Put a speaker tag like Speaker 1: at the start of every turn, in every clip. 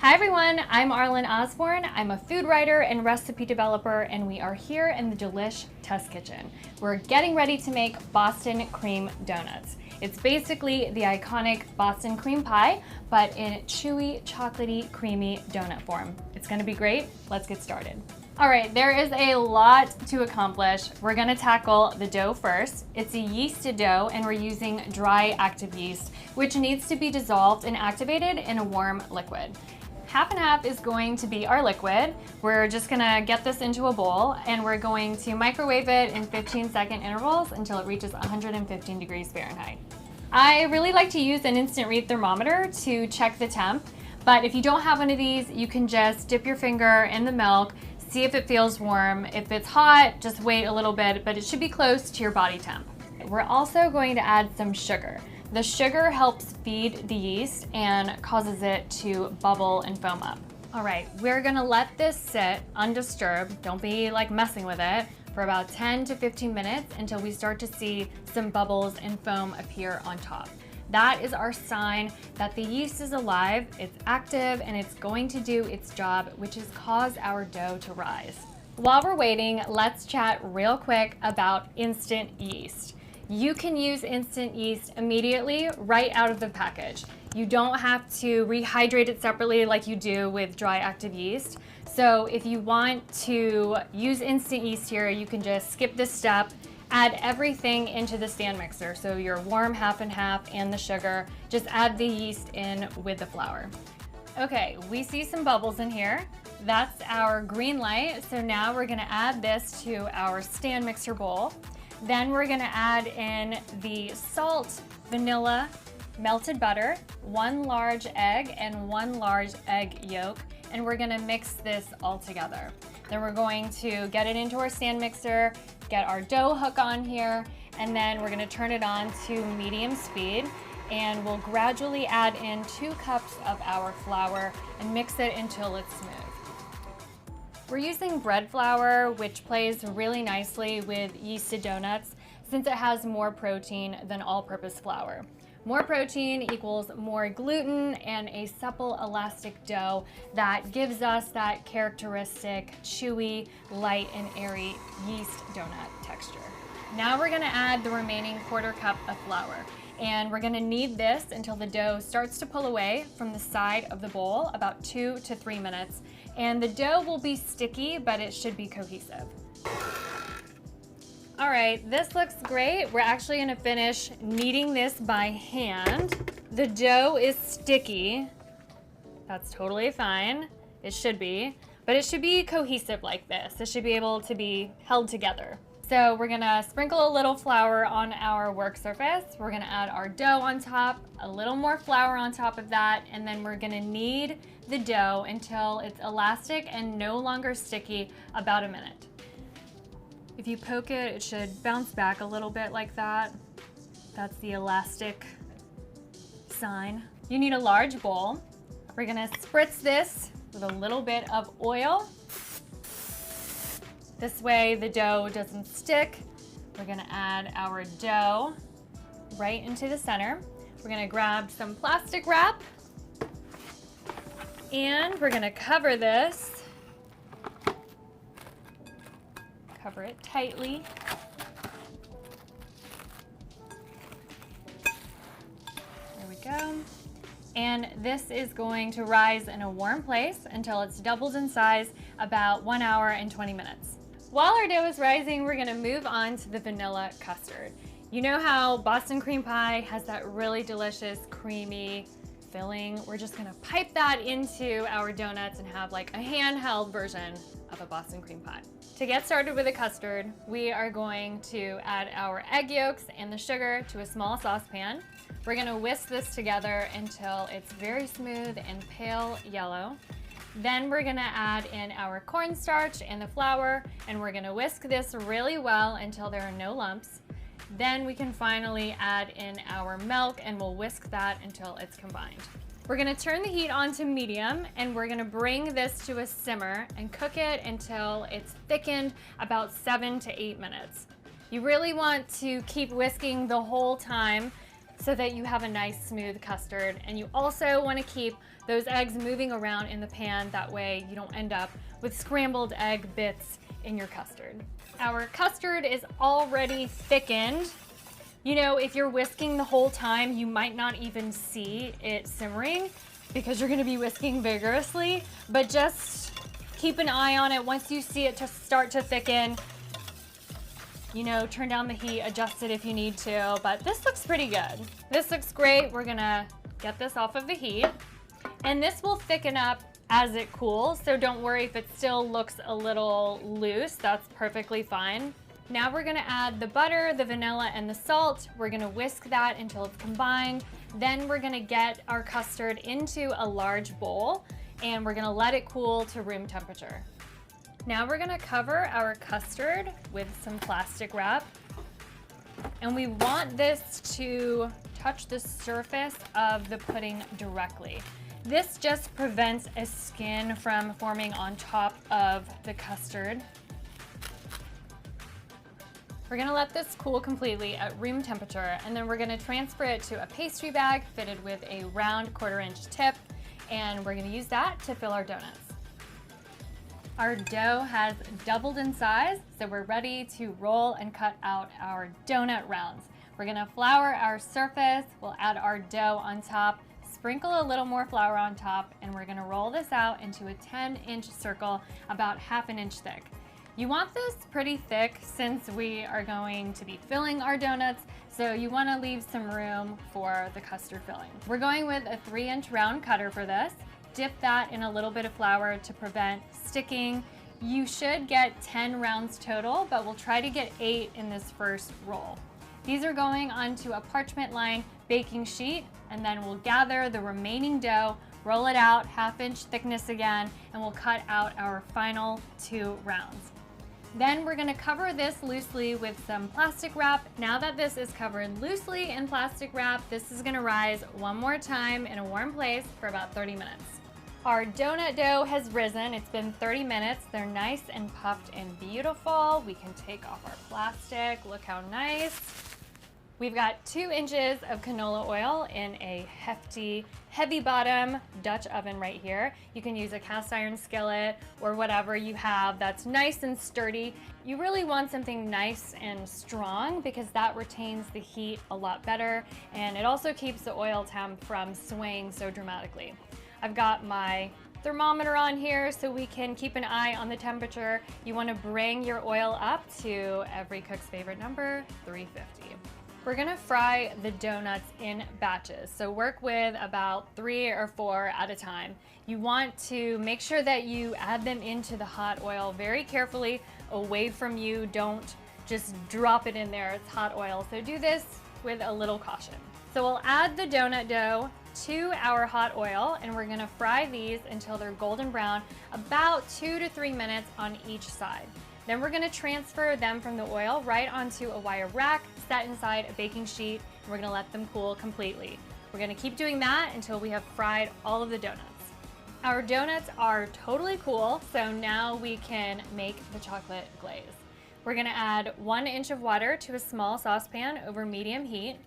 Speaker 1: Hi everyone, I'm Arlen Osborne. I'm a food writer and recipe developer, and we are here in the Delish Test Kitchen. We're getting ready to make Boston cream donuts. It's basically the iconic Boston cream pie, but in chewy, chocolatey, creamy donut form. It's gonna be great. Let's get started. All right, there is a lot to accomplish. We're gonna tackle the dough first. It's a yeasted dough, and we're using dry active yeast, which needs to be dissolved and activated in a warm liquid. Half and half is going to be our liquid. We're just gonna get this into a bowl, and we're going to microwave it in 15-second intervals until it reaches 115 degrees Fahrenheit. I really like to use an instant read thermometer to check the temp, but if you don't have one of these, you can just dip your finger in the milk, see if it feels warm. If it's hot, just wait a little bit, but it should be close to your body temp. We're also going to add some sugar. The sugar helps feed the yeast and causes it to bubble and foam up. All right, we're gonna let this sit undisturbed, don't be like messing with it, for about 10 to 15 minutes until we start to see some bubbles and foam appear on top. That is our sign that the yeast is alive, it's active, and it's going to do its job, which is cause our dough to rise. While we're waiting, let's chat real quick about instant yeast. You can use instant yeast immediately right out of the package. You don't have to rehydrate it separately like you do with dry active yeast. So if you want to use instant yeast here, you can just skip this step, add everything into the stand mixer. So your warm half and half and the sugar, just add the yeast in with the flour. Okay, we see some bubbles in here. That's our green light. So now we're gonna add this to our stand mixer bowl. Then we're gonna add in the salt, vanilla, melted butter, 1 large egg, and 1 large egg yolk, and we're gonna mix this all together. Then we're going to get it into our stand mixer, get our dough hook on here, and then we're gonna turn it on to medium speed, and we'll gradually add in 2 cups of our flour and mix it until it's smooth. We're using bread flour, which plays really nicely with yeasted donuts since it has more protein than all-purpose flour. More protein equals more gluten and a supple, elastic dough that gives us that characteristic chewy, light, and airy yeast donut texture. Now we're gonna add the remaining 1/4 cup of flour. And we're gonna knead this until the dough starts to pull away from the side of the bowl, about 2 to 3 minutes. And the dough will be sticky, but it should be cohesive. All right, this looks great. We're actually gonna finish kneading this by hand. The dough is sticky. That's totally fine. It should be, but it should be cohesive like this. It should be able to be held together. So we're gonna sprinkle a little flour on our work surface. We're gonna add our dough on top, a little more flour on top of that, and then we're gonna knead the dough until it's elastic and no longer sticky, about a minute. If you poke it, it should bounce back a little bit like that. That's the elastic sign. You need a large bowl. We're gonna spritz this with a little bit of oil. This way the dough doesn't stick. We're gonna add our dough right into the center. We're gonna grab some plastic wrap and we're gonna cover this. Cover it tightly. There we go. And this is going to rise in a warm place until it's doubled in size, about 1 hour and 20 minutes. While our dough is rising, we're gonna move on to the vanilla custard. You know how Boston cream pie has that really delicious, creamy filling? We're just gonna pipe that into our donuts and have like a handheld version of a Boston cream pie. To get started with the custard, we are going to add our egg yolks and the sugar to a small saucepan. We're gonna whisk this together until it's very smooth and pale yellow. Then we're gonna add in our cornstarch and the flour, and we're gonna whisk this really well until there are no lumps. Then we can finally add in our milk, and we'll whisk that until it's combined. We're gonna turn the heat on to medium, and we're gonna bring this to a simmer and cook it until it's thickened, about 7 to 8 minutes. You really want to keep whisking the whole time so that you have a nice smooth custard. And you also want to keep those eggs moving around in the pan. That way you don't end up with scrambled egg bits in your custard. Our custard is already thickened. You know, if you're whisking the whole time, you might not even see it simmering because you're gonna be whisking vigorously, but just keep an eye on it. Once you see it to start to thicken, you know, turn down the heat, adjust it if you need to, but this looks pretty good. This looks great. We're gonna get this off of the heat, and this will thicken up as it cools, so don't worry if it still looks a little loose. That's perfectly fine. Now we're gonna add the butter, the vanilla, and the salt. We're gonna whisk that until it's combined. Then we're gonna get our custard into a large bowl, and we're gonna let it cool to room temperature. Now we're gonna cover our custard with some plastic wrap, and we want this to touch the surface of the pudding directly. This just prevents a skin from forming on top of the custard. We're gonna let this cool completely at room temperature, and then we're gonna transfer it to a pastry bag fitted with a round 1/4-inch tip, and we're gonna use that to fill our donuts. Our dough has doubled in size, so we're ready to roll and cut out our donut rounds. We're gonna flour our surface, we'll add our dough on top, sprinkle a little more flour on top, and we're gonna roll this out into a 10-inch circle about 1/2 inch thick. You want this pretty thick since we are going to be filling our donuts, so you want to leave some room for the custard filling. We're going with a 3-inch round cutter for this. Dip that in a little bit of flour to prevent sticking. You should get 10 rounds total, but we'll try to get 8 in this first roll. These are going onto a parchment lined baking sheet, and then we'll gather the remaining dough, roll it out 1/2 inch thickness again, and we'll cut out our final 2 rounds. Then we're gonna cover this loosely with some plastic wrap. Now that this is covered loosely in plastic wrap, this is gonna rise one more time in a warm place for about 30 minutes. Our donut dough has risen. It's been 30 minutes. They're nice and puffed and beautiful. We can take off our plastic. Look how nice. We've got 2 inches of canola oil in a hefty, heavy bottom Dutch oven right here. You can use a cast iron skillet or whatever you have that's nice and sturdy. You really want something nice and strong because that retains the heat a lot better, and it also keeps the oil temp from swaying so dramatically. I've got my thermometer on here so we can keep an eye on the temperature. You want to bring your oil up to every cook's favorite number, 350. We're gonna fry the donuts in batches, so work with about 3 or 4 at a time. You want to make sure that you add them into the hot oil very carefully, away from you. Don't just drop it in there, it's hot oil, so do this with a little caution. So we'll add the donut dough to our hot oil, and we're gonna fry these until they're golden brown, about 2 to 3 minutes on each side. Then we're gonna transfer them from the oil right onto a wire rack set inside a baking sheet, and we're gonna let them cool completely. We're gonna keep doing that until we have fried all of the donuts. Our donuts are totally cool, so now we can make the chocolate glaze. We're gonna add 1 inch of water to a small saucepan over medium heat.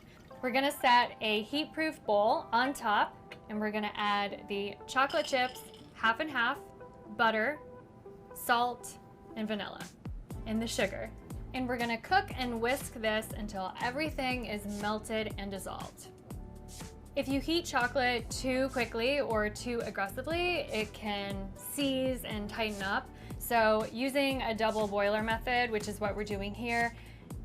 Speaker 1: We're gonna set a heat-proof bowl on top, and we're gonna add the chocolate chips, 1/2 and 1/2, butter, salt, and vanilla, and the sugar. And we're gonna cook and whisk this until everything is melted and dissolved. If you heat chocolate too quickly or too aggressively, it can seize and tighten up. So using a double boiler method, which is what we're doing here,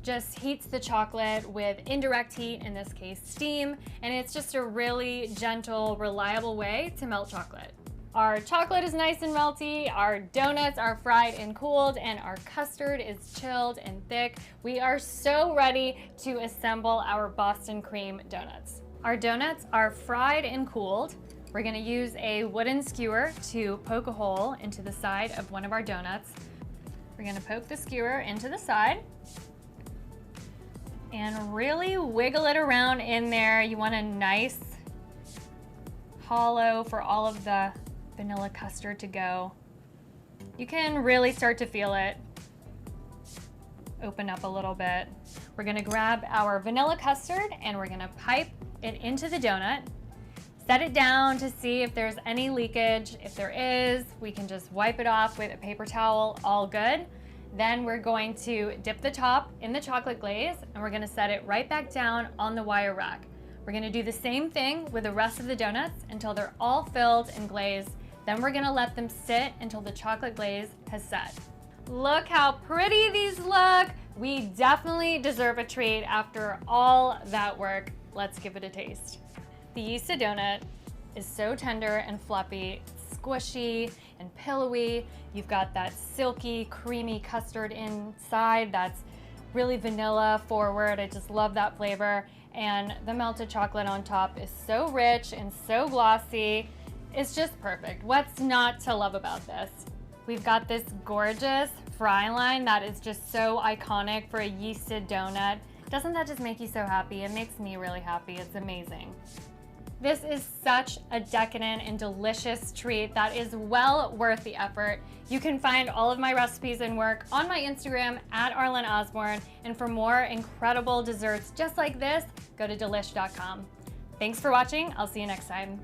Speaker 1: just heats the chocolate with indirect heat, in this case steam, and it's just a really gentle, reliable way to melt chocolate. Our chocolate is nice and melty, our donuts are fried and cooled, and our custard is chilled and thick. We are so ready to assemble our Boston cream donuts. Our donuts are fried and cooled. We're gonna use a wooden skewer to poke a hole into the side of one of our donuts. We're gonna poke the skewer into the side and really wiggle it around in there. You want a nice hollow for all of the vanilla custard to go. You can really start to feel it. open up a little bit. We're gonna grab our vanilla custard and we're gonna pipe it into the donut. Set it down to see if there's any leakage. If there is, we can just wipe it off with a paper towel, all good. Then we're going to dip the top in the chocolate glaze and we're gonna set it right back down on the wire rack. We're gonna do the same thing with the rest of the donuts until they're all filled and glazed. Then we're gonna let them sit until the chocolate glaze has set. Look how pretty these look. We definitely deserve a treat after all that work. Let's give it a taste. The Yista donut is so tender and fluffy, squishy and pillowy. You've got that silky, creamy custard inside that's really vanilla forward. I just love that flavor. And the melted chocolate on top is so rich and so glossy. It's just perfect. What's not to love about this? We've got this gorgeous fry line that is just so iconic for a Yista donut. Doesn't that just make you so happy? It makes me really happy. It's amazing. This is such a decadent and delicious treat that is well worth the effort. You can find all of my recipes and work on my Instagram at Arlen Osborne. And for more incredible desserts just like this, go to delish.com. Thanks for watching. I'll see you next time.